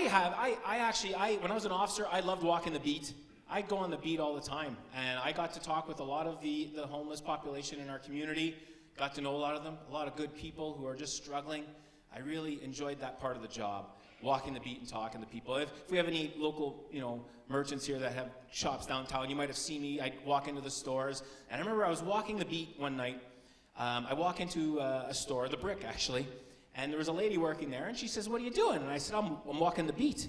when I was an officer, I loved walking the beat. I'd go on the beat all the time, and I got to talk with a lot of the homeless population in our community, got to know a lot of them, a lot of good people who are just struggling. I really enjoyed that part of the job, walking the beat and talking to people. If we have any local, merchants here that have shops downtown, you might have seen me. I'd walk into the stores, and I remember I was walking the beat one night. I walk into a store, The Brick actually, and there was a lady working there, and she says, "What are you doing?" And I said, I'm walking the beat.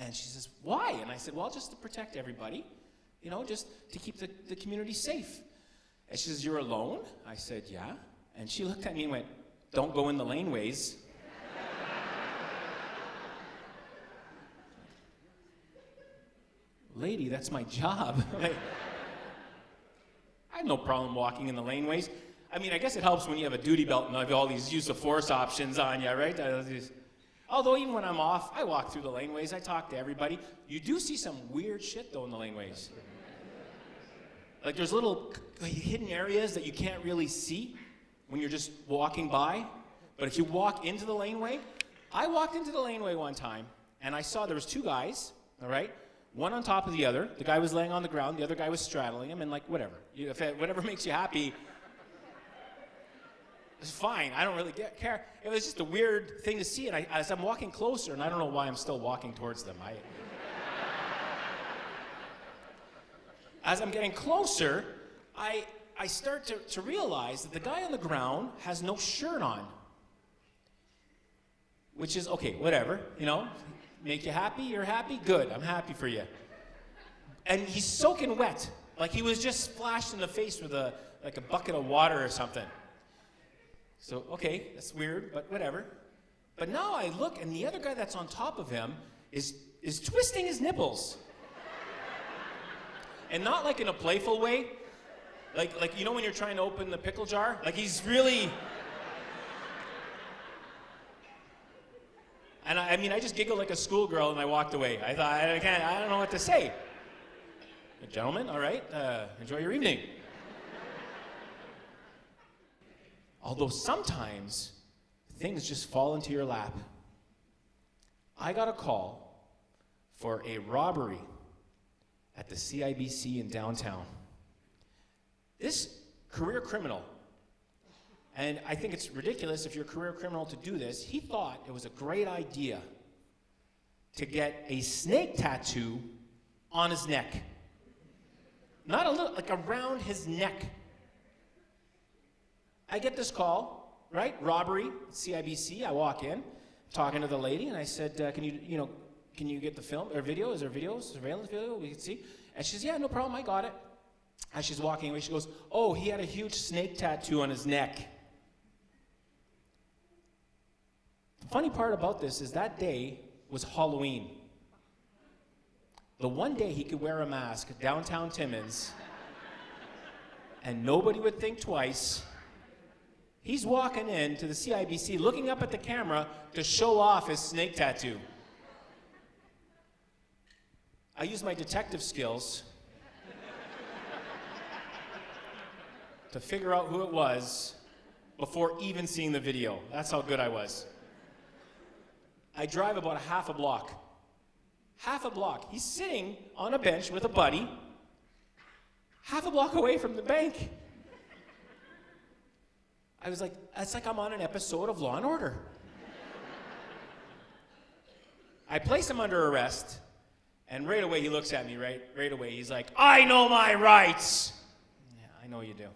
And she says, "Why?" And I said, "Well, just to protect everybody, just to keep the community safe." And she says, "You're alone?" I said, "Yeah." And she looked at me and went, "Don't go in the laneways." Lady, that's my job. I have no problem walking in the laneways. I mean, I guess it helps when you have a duty belt and you have all these use of force options on you, right? Although even when I'm off, I walk through the laneways, I talk to everybody. You do see some weird shit, though, in the laneways. Like there's little hidden areas that you can't really see when you're just walking by. But if you walk into the laneway, I walked into the laneway one time, and I saw there was two guys, all right? One on top of the other. The guy was laying on the ground, the other guy was straddling him, and whatever. Whatever makes you happy, it's fine. I don't really care. It was just a weird thing to see, and as I'm walking closer, and I don't know why I'm still walking towards them. As I'm getting closer, I start to realize that the guy on the ground has no shirt on. Which is, okay, whatever, Make you happy, you're happy, good, I'm happy for you. And he's soaking wet, like he was just splashed in the face with a bucket of water or something. So, okay, that's weird, but whatever. But now I look, and the other guy that's on top of him is twisting his nipples. And not like in a playful way, like when you're trying to open the pickle jar, like he's really... And I just giggled like a schoolgirl and I walked away. I thought, I don't know what to say. Gentlemen, all right, enjoy your evening. Although sometimes things just fall into your lap. I got a call for a robbery at the CIBC in downtown. This career criminal, and I think it's ridiculous if you're a career criminal to do this, he thought it was a great idea to get a snake tattoo on his neck. Not a little, like around his neck. I get this call, right? Robbery, CIBC. I walk in, talking to the lady, and I said, can you get the film or video? Is there video, surveillance video we can see? And she says, "Yeah, no problem, I got it." As she's walking away, she goes, "Oh, he had a huge snake tattoo on his neck." The funny part about this is that day was Halloween. The one day he could wear a mask at downtown Timmins and nobody would think twice. He's walking in to the CIBC looking up at the camera to show off his snake tattoo. I used my detective skills to figure out who it was before even seeing the video. That's how good I was. I drive about a half a block. Half a block. He's sitting on a bench with a buddy, half a block away from the bank. I was like, it's like I'm on an episode of Law and Order. I place him under arrest, and right away he looks at me, right away. He's like, "I know my rights." Yeah, I know you do.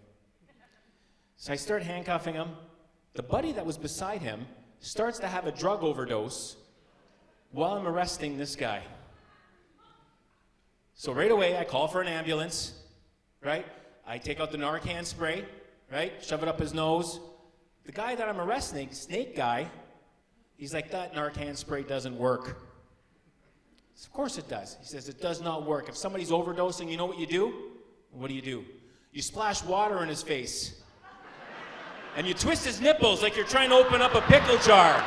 So I start handcuffing him. The buddy that was beside him starts to have a drug overdose while I'm arresting this guy. So right away, I call for an ambulance, right? I take out the Narcan spray, right? Shove it up his nose. The guy that I'm arresting, snake guy, he's like, "That Narcan spray doesn't work." So of course it does. He says, "It does not work. If somebody's overdosing, you know what you do? What do? You splash water in his face. And you twist his nipples like you're trying to open up a pickle jar.